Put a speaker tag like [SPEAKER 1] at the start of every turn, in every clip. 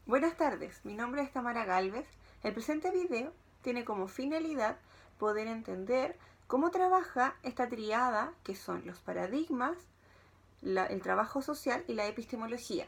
[SPEAKER 1] Buenas tardes, mi nombre es Tamara Galvez. El presente video tiene como finalidad poder entender cómo trabaja esta triada que son los paradigmas, el trabajo social y la epistemología.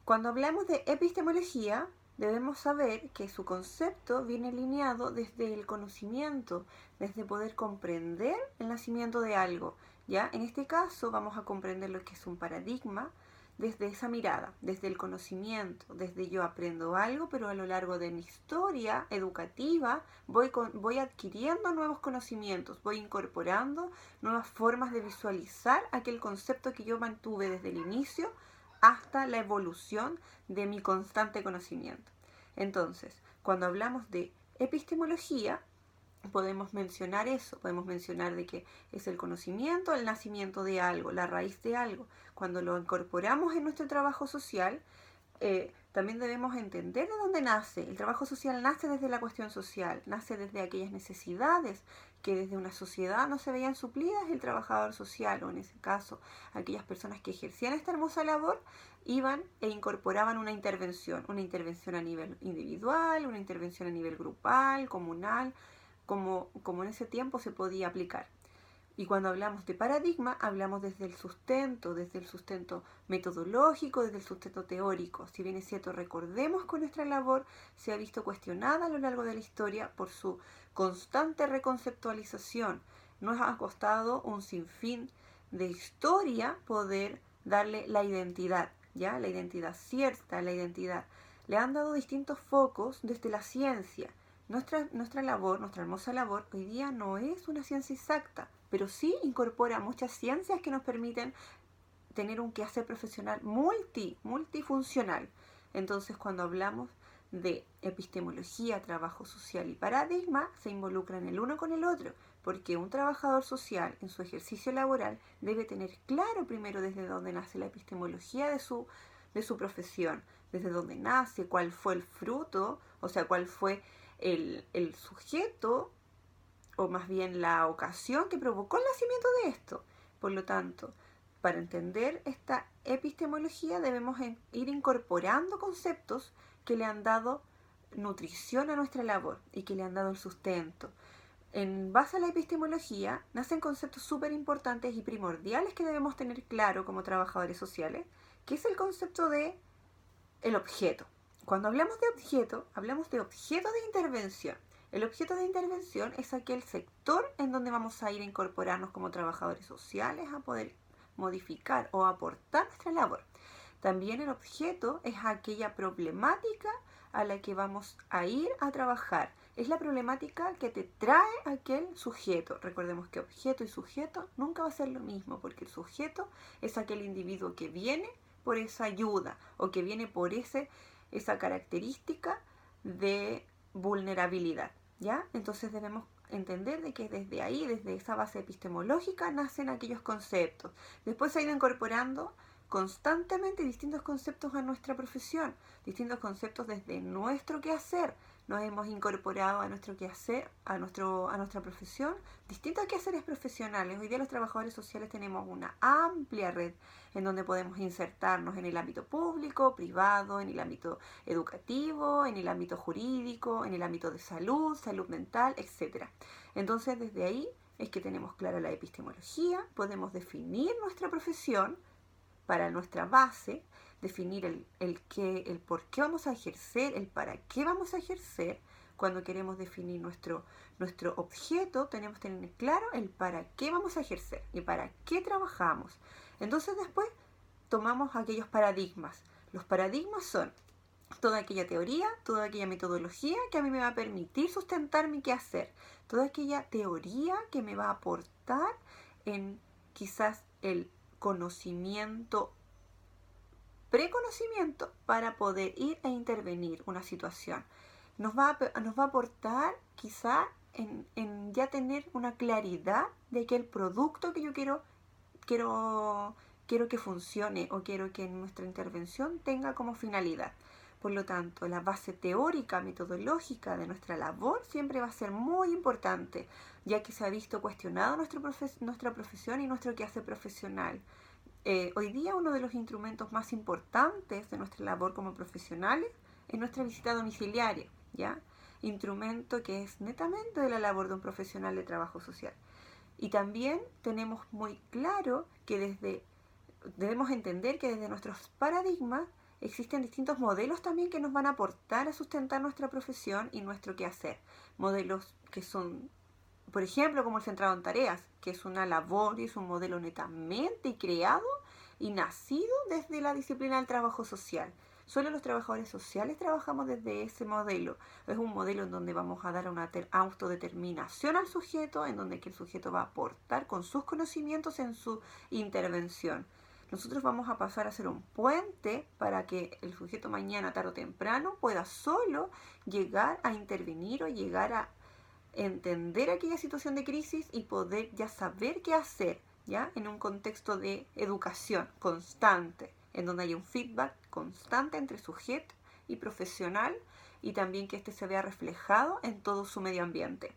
[SPEAKER 1] Cuando hablamos de epistemología, debemos saber que su concepto viene alineado desde el conocimiento, desde poder comprender el nacimiento de algo. ¿Ya? En este caso vamos a comprender lo que es un paradigma desde esa mirada, desde el conocimiento, desde yo aprendo algo, pero a lo largo de mi historia educativa voy adquiriendo nuevos conocimientos, voy incorporando nuevas formas de visualizar aquel concepto que yo mantuve desde el inicio hasta la evolución de mi constante conocimiento. Entonces, cuando hablamos de epistemología, podemos mencionar eso, podemos mencionar de que es el conocimiento, el nacimiento de algo, la raíz de algo. Cuando lo incorporamos en nuestro trabajo social, también debemos entender de dónde nace. El trabajo social nace desde la cuestión social, nace desde aquellas necesidades que desde una sociedad no se veían suplidas. El trabajador social, o en ese caso, aquellas personas que ejercían esta hermosa labor, iban e incorporaban una intervención a nivel individual, una intervención a nivel grupal, comunal, como en ese tiempo se podía aplicar. Y cuando hablamos de paradigma, hablamos desde el sustento metodológico, desde el sustento teórico. Si bien es cierto, recordemos que nuestra labor se ha visto cuestionada a lo largo de la historia por su constante reconceptualización. Nos ha costado un sinfín de historia poder darle la identidad, ¿ya? La identidad cierta, la identidad. Le han dado distintos focos desde la ciencia. Nuestra labor, nuestra hermosa labor, hoy día no es una ciencia exacta, pero sí incorpora muchas ciencias que nos permiten tener un quehacer profesional multifuncional. Entonces, cuando hablamos de epistemología, trabajo social y paradigma, se involucran el uno con el otro, porque un trabajador social en su ejercicio laboral debe tener claro primero desde dónde nace la epistemología de su profesión, desde dónde nace, cuál fue el fruto, o sea, cuál fue el sujeto, o más bien la ocasión que provocó el nacimiento de esto. Por lo tanto, para entender esta epistemología debemos ir incorporando conceptos que le han dado nutrición a nuestra labor y que le han dado el sustento. En base a la epistemología nacen conceptos súper importantes y primordiales que debemos tener claro como trabajadores sociales, que es el concepto de el objeto. Cuando hablamos de objeto de intervención. El objeto de intervención es aquel sector en donde vamos a ir a incorporarnos como trabajadores sociales a poder modificar o aportar nuestra labor. También el objeto es aquella problemática a la que vamos a ir a trabajar. Es la problemática que te trae aquel sujeto. Recordemos que objeto y sujeto nunca va a ser lo mismo, porque el sujeto es aquel individuo que viene por esa ayuda o que viene por esa característica de vulnerabilidad, ¿ya? Entonces debemos entender de que desde ahí, desde esa base epistemológica, nacen aquellos conceptos. Después se ha ido incorporando constantemente distintos conceptos a nuestra profesión, distintos conceptos desde nuestro quehacer. Nos hemos incorporado a nuestro quehacer, a nuestra profesión, distintos quehaceres profesionales. Hoy día los trabajadores sociales tenemos una amplia red en donde podemos insertarnos en el ámbito público, privado, en el ámbito educativo, en el ámbito jurídico, en el ámbito de salud, salud mental, etc. Entonces, desde ahí es que tenemos clara la epistemología, podemos definir nuestra profesión para nuestra base, definir el por qué vamos a ejercer, el para qué vamos a ejercer. Cuando queremos definir nuestro objeto, tenemos que tener claro el para qué vamos a ejercer y para qué trabajamos. Entonces después tomamos aquellos paradigmas. Los paradigmas son toda aquella teoría, toda aquella metodología que a mí me va a permitir sustentar mi quehacer, toda aquella teoría que me va a aportar en quizás el conocimiento, preconocimiento para poder ir e intervenir una situación. Nos va a aportar quizá en ya tener una claridad de que el producto que yo quiero que funcione o quiero que nuestra intervención tenga como finalidad. Por lo tanto, la base teórica, metodológica de nuestra labor siempre va a ser muy importante, ya que se ha visto cuestionado nuestra profesión y nuestro quehacer profesional. Hoy día uno de los instrumentos más importantes de nuestra labor como profesionales en nuestra visita domiciliaria, ¿ya? Instrumento que es netamente de la labor de un profesional de trabajo social. Y también tenemos muy claro que debemos entender que desde nuestros paradigmas existen distintos modelos también que nos van a aportar a sustentar nuestra profesión y nuestro quehacer. Modelos que son, por ejemplo, como el centrado en tareas, que es una labor y es un modelo netamente creado y nacido desde la disciplina del trabajo social. Solo los trabajadores sociales trabajamos desde ese modelo. Es un modelo en donde vamos a dar una autodeterminación al sujeto, en donde el sujeto va a aportar con sus conocimientos en su intervención. Nosotros vamos a pasar a ser un puente para que el sujeto mañana, tarde o temprano, pueda solo llegar a intervenir o llegar a entender aquella situación de crisis y poder ya saber qué hacer, ¿ya? En un contexto de educación constante, en donde hay un feedback constante entre sujeto y profesional y también que este se vea reflejado en todo su medio ambiente.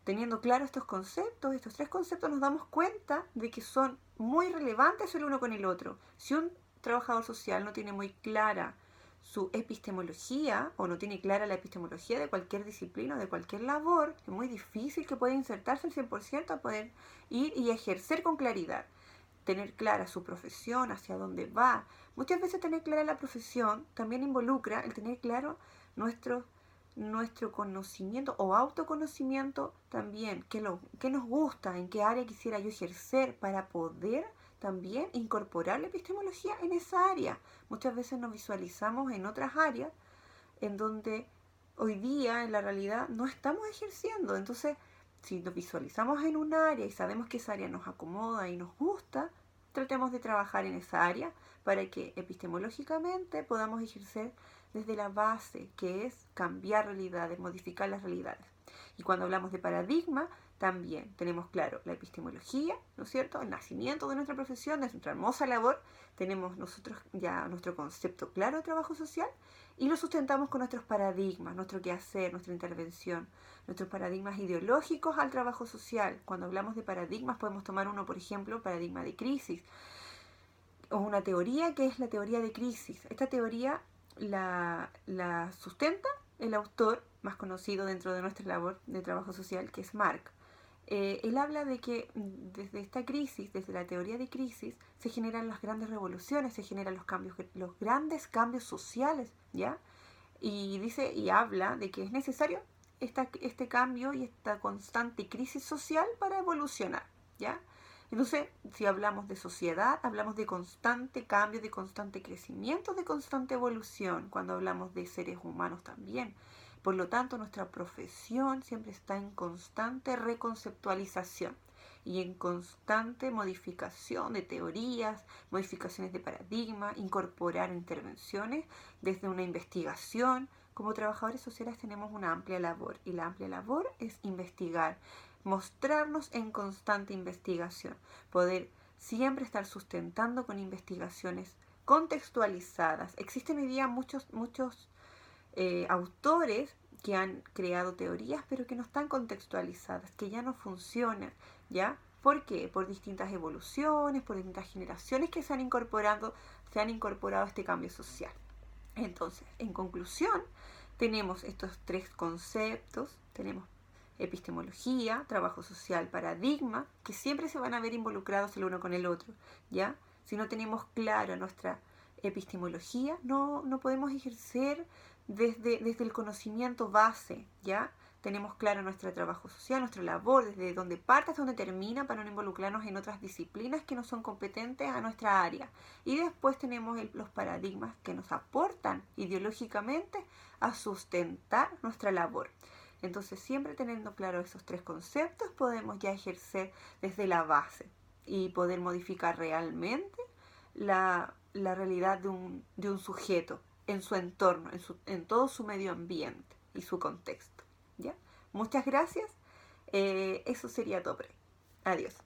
[SPEAKER 1] Teniendo claro estos conceptos, estos tres conceptos, nos damos cuenta de que son muy relevantes el uno con el otro. Si un trabajador social no tiene muy clara su epistemología o no tiene clara la epistemología de cualquier disciplina o de cualquier labor, es muy difícil que pueda insertarse al 100% a poder ir y ejercer con claridad. Tener clara su profesión, hacia dónde va. Muchas veces tener clara la profesión también involucra el tener claro nuestro conocimiento o autoconocimiento también, qué nos gusta, en qué área quisiera yo ejercer para poder también incorporar la epistemología en esa área. Muchas veces nos visualizamos en otras áreas en donde hoy día en la realidad no estamos ejerciendo. Entonces, si nos visualizamos en un área y sabemos que esa área nos acomoda y nos gusta, tratemos de trabajar en esa área para que epistemológicamente podamos ejercer desde la base, que es cambiar realidades, modificar las realidades. Y cuando hablamos de paradigma, también tenemos claro la epistemología, ¿no es cierto? El nacimiento de nuestra profesión, de nuestra hermosa labor. Tenemos nosotros ya nuestro concepto claro de trabajo social y lo sustentamos con nuestros paradigmas, nuestro quehacer, nuestra intervención, nuestros paradigmas ideológicos al trabajo social. Cuando hablamos de paradigmas podemos tomar uno, por ejemplo, paradigma de crisis, o una teoría que es la teoría de crisis. Esta teoría la sustenta el autor más conocido dentro de nuestra labor de trabajo social, que es Marx. Él habla de que desde esta crisis, desde la teoría de crisis, se generan las grandes revoluciones, se generan los grandes cambios sociales, ¿ya? Y dice y habla de que es necesario este cambio y esta constante crisis social para evolucionar, ¿ya? Entonces, si hablamos de sociedad, hablamos de constante cambio, de constante crecimiento, de constante evolución, cuando hablamos de seres humanos también. Por lo tanto, nuestra profesión siempre está en constante reconceptualización y en constante modificación de teorías, modificaciones de paradigma, incorporar intervenciones desde una investigación. Como trabajadores sociales tenemos una amplia labor y la amplia labor es investigar, mostrarnos en constante investigación, poder siempre estar sustentando con investigaciones contextualizadas. Existen hoy día muchos autores que han creado teorías pero que no están contextualizadas, que ya no funcionan, ¿ya? ¿Por qué? Por distintas evoluciones, por distintas generaciones que se han incorporado a este cambio social. Entonces, en conclusión, tenemos estos tres conceptos, tenemos epistemología, trabajo social, paradigma, que siempre se van a ver involucrados el uno con el otro, ¿ya? Si no tenemos clara nuestra epistemología, no podemos ejercer desde el conocimiento base, ¿ya? Tenemos claro nuestro trabajo social, nuestra labor, desde donde parte hasta donde termina, para no involucrarnos en otras disciplinas que no son competentes a nuestra área. Y después tenemos los paradigmas que nos aportan ideológicamente a sustentar nuestra labor. Entonces, siempre teniendo claro esos tres conceptos, podemos ya ejercer desde la base y poder modificar realmente la realidad de un sujeto en su entorno, en todo su medio ambiente y su contexto, ¿ya? Muchas gracias. Eso sería todo. Adiós.